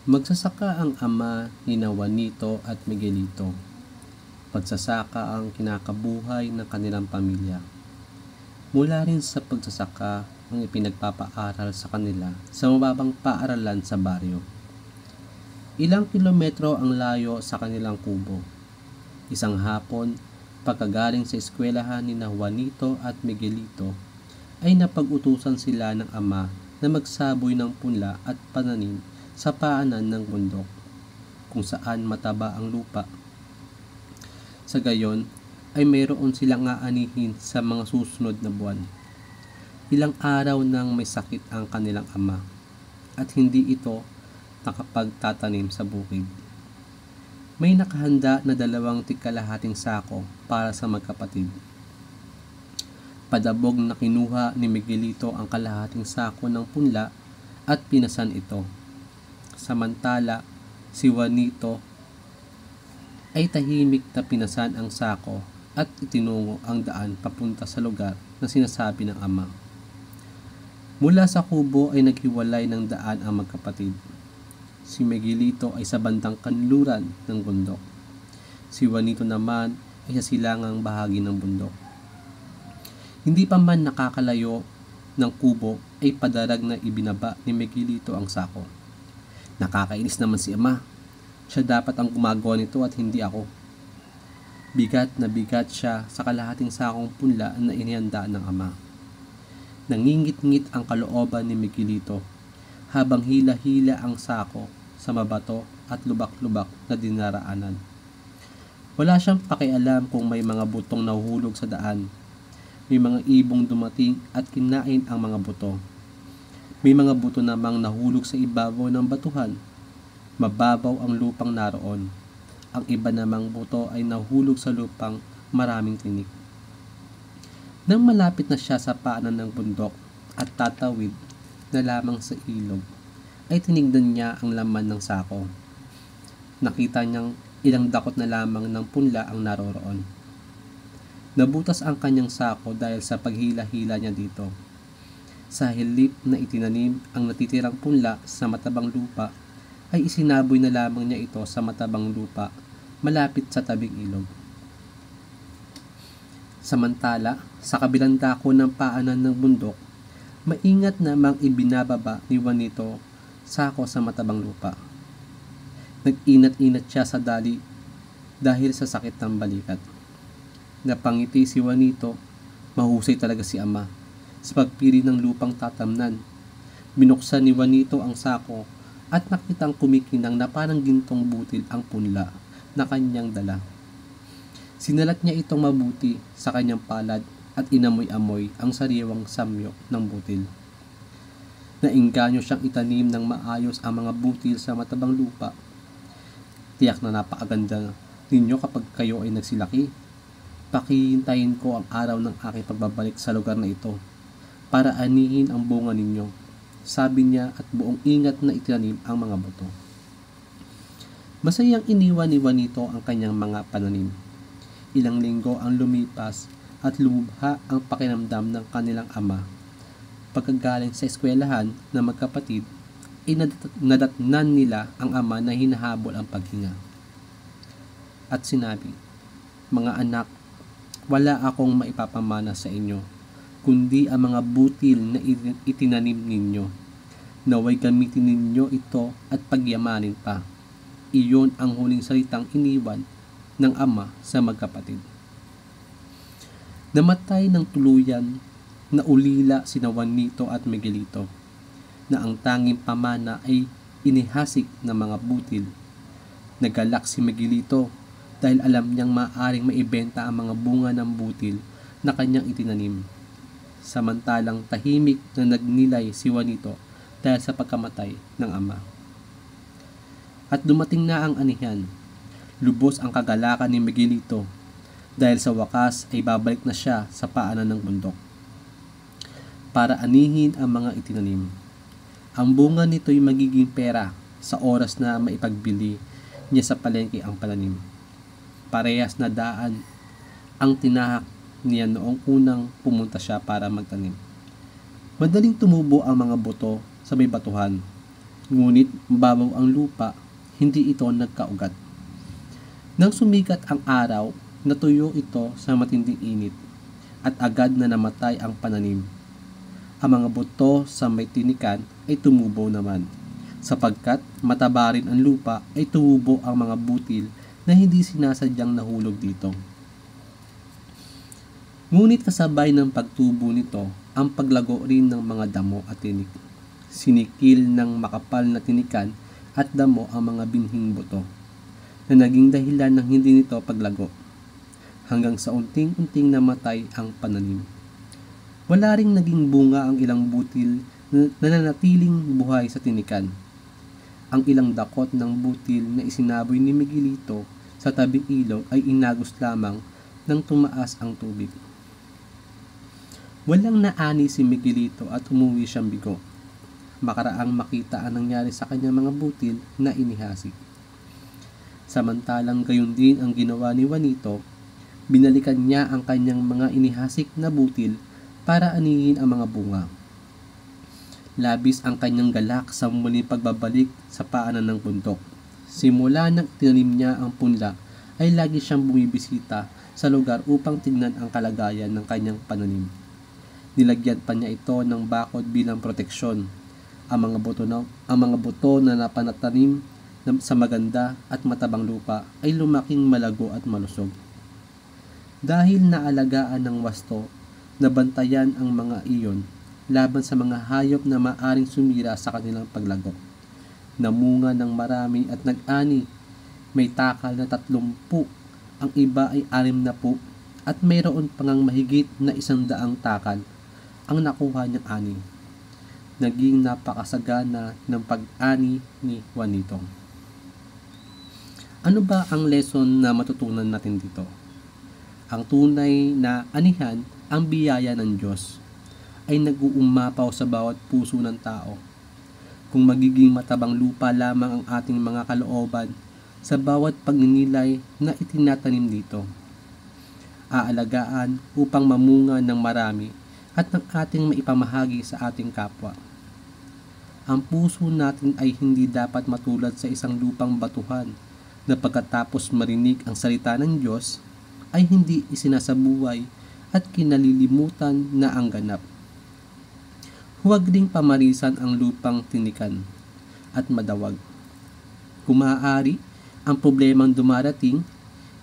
Magsasaka ang ama nina Juanito at Miguelito. Pagsasaka ang kinakabuhay ng kanilang pamilya. Mula rin sa pagsasaka ang ipinagpapaaral sa kanila sa mababang paaralan sa baryo. Ilang kilometro ang layo sa kanilang kubo. Isang hapon, pagkagaling sa eskwelahan nina Juanito at Miguelito, ay napag-utusan sila ng ama na magsaboy ng punla at pananim sa paanan ng bundok, kung saan mataba ang lupa. Sa gayon, ay mayroon silang aanihin sa mga susunod na buwan. Ilang araw nang may sakit ang kanilang ama, at hindi ito nakapagtatanim sa bukid. May nakahanda na 2 tig-kalahating sako para sa magkapatid. Padabog na kinuha ni Miguelito ang kalahating sako ng punla at pinasan ito. Samantala, si Juanito ay tahimik na pinasan ang sako at itinungo ang daan papunta sa lugar na sinasabi ng ama. Mula sa kubo ay naghiwalay ng daan ang magkapatid. Si Miguelito ay sa bandang kanluran ng bundok. Si Juanito naman ay sa silangang bahagi ng bundok. Hindi pa man nakakalayo ng kubo ay padarag na ibinaba ni Miguelito ang sako. Nakakainis naman si ama. Siya dapat ang gumagawa nito at hindi ako. Bigat na bigat siya sa kalahating sakong punla na inihanda ng ama. Nangingit-ngit ang kalooban ni Miguelito habang hila-hila ang sako sa mabato at lubak-lubak na dinaraanan. Wala siyang pakialam kung may mga butong nahuhulog sa daan. May mga ibong dumating at kinain ang mga buto. May mga buto namang nahulog sa ibabaw ng batuhan. Mababaw ang lupang naroon. Ang iba namang buto ay nahulog sa lupang maraming tinik. Nang malapit na siya sa paanan ng bundok at tatawid na lamang sa ilog, ay tinignan niya ang laman ng sako. Nakita niyang ilang dakot na lamang ng punla ang naroroon. Nabutas ang kanyang sako dahil sa paghila-hila niya dito. Sa hilip na itinanim ang natitirang punla sa matabang lupa, ay isinaboy na lamang niya ito sa matabang lupa malapit sa tabing ilog. Samantala, sa kabilang dako ng paanan ng bundok, maingat namang ibinababa ni Juanito sako sa matabang lupa. Nag-inat-inat siya sa dali dahil sa sakit ng balikat. Napangiti si Juanito, mahusay talaga si ama sa pagpili ng lupang tatamnan. Binuksan ni Juanito ang sako at nakitang kumikinang na parang gintong butil ang punla na kanyang dala. Sinalat niya itong mabuti sa kanyang palad at inamoy-amoy ang sariwang samyo ng butil. Nainganyo siyang itanim ng maayos ang mga butil sa matabang lupa. Tiyak na napakaganda ninyo kapag kayo ay nagsilaki. Pakihintayin ko ang araw ng aking pagbabalik sa lugar na ito para anihin ang bunga ninyo, sabi niya at buong ingat na itinanim ang mga buto. Masayang iniwan ni Juanito ang kanyang mga pananim. Ilang linggo ang lumipas at lumubha ang pakiramdam ng kanilang ama. Pagkagaling sa eskwelahan na magkapatid, nadatnan nila ang ama na hinahabol ang paghinga. At sinabi, "Mga anak, wala akong maipapamana sa inyo, kundi ang mga butil na itinanim ninyo. Naway gamitin ninyo ito at pagyamanin pa." Iyon ang huling salitang iniwan ng ama sa magkapatid. Namatay ng tuluyan na ulila sina Juanito at Miguelito, na ang tanging pamana ay inihasik ng mga butil. Nagalak si Miguelito dahil alam niyang maaaring maibenta ang mga bunga ng butil na kanyang itinanim. Samantalang tahimik na nagnilay si Juanito dahil sa pagkamatay ng ama. At dumating na ang anihan. Lubos ang kagalakan ni Miguelito dahil sa wakas ay babalik na siya sa paanan ng bundok para anihin ang mga itinanim. Ang bunga nito'y magiging pera sa oras na maipagbili niya sa palengke ang pananim. Parehas na daan ang tinahak niya noong unang pumunta siya para magtanim. Madaling tumubo ang mga buto sa may batuhan. Ngunit mababaw ang lupa, hindi ito nagkaugat. Nang sumikat ang araw, natuyo ito sa matinding init at agad na namatay ang pananim. Ang mga buto sa may tinikan ay tumubo naman, sapagkat mataba rin ang lupa ay tumubo ang mga butil na hindi sinasadyang nahulog dito. Ngunit kasabay ng pagtubo nito ang paglago rin ng mga damo at tinik. Sinikil ng makapal na tinikan at damo ang mga binhing buto na naging dahilan ng hindi nito paglago, hanggang sa unting-unting namatay ang pananim. Wala ring naging bunga ang ilang butil na nananatiling buhay sa tinikan. Ang ilang dakot ng butil na isinaboy ni Miguelito sa tabing ilog ay inagos lamang nang tumaas ang tubig. Walang naani si Miguelito at umuwi siyang bigo, makaraang makita ang nangyari sa kanyang mga butil na inihasik. Samantalang gayon din ang ginawa ni Juanito, binalikan niya ang kanyang mga inihasik na butil para anihin ang mga bunga. Labis ang kanyang galak sa muling pagbabalik sa paanan ng bundok. Simula nang tinanim niya ang punla ay lagi siyang bumibisita sa lugar upang tignan ang kalagayan ng kanyang pananim. Nilagyan pa niya ito ng bakod bilang proteksyon. Ang mga buto na napanatanim sa maganda at matabang lupa ay lumaking malago at malusog. Dahil naalagaan ng wasto, nabantayan ang mga iyon laban sa mga hayop na maaring sumira sa kanilang paglago. Namunga ng marami at nag-ani, may takal na 30, ang iba ay 60, at mayroon pangang mahigit na 100 takal ang nakuha niyang ani. Naging napakasagana ng pag-ani ni Juanito. Ano ba ang lesson na matutunan natin dito? Ang tunay na anihan, ang biyaya ng Diyos, ay nag-uumapaw sa bawat puso ng tao. Kung magiging matabang lupa lamang ang ating mga kalooban sa bawat pagninilay na itinatanim dito, aalagaan upang mamunga ng marami at ng ating maipamahagi sa ating kapwa. Ang puso natin ay hindi dapat matulad sa isang lupang batuhan na pagkatapos marinig ang salita ng Diyos ay hindi isinasabuhay at kinalilimutan na ang ganap. Huwag ding pamarisan ang lupang tinikan at madawag. Kung maaari, ang problemang dumarating,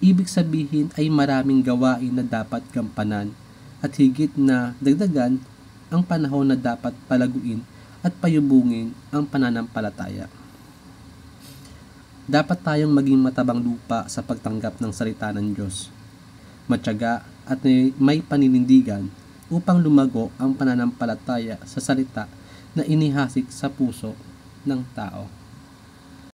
ibig sabihin ay maraming gawain na dapat gampanan at higit na dagdagan ang panahon na dapat palaguin at payubungin ang pananampalataya. Dapat tayong maging matabang lupa sa pagtanggap ng salita ng Diyos, matyaga at may paninindigan upang lumago ang pananampalataya sa salita na inihasik sa puso ng tao.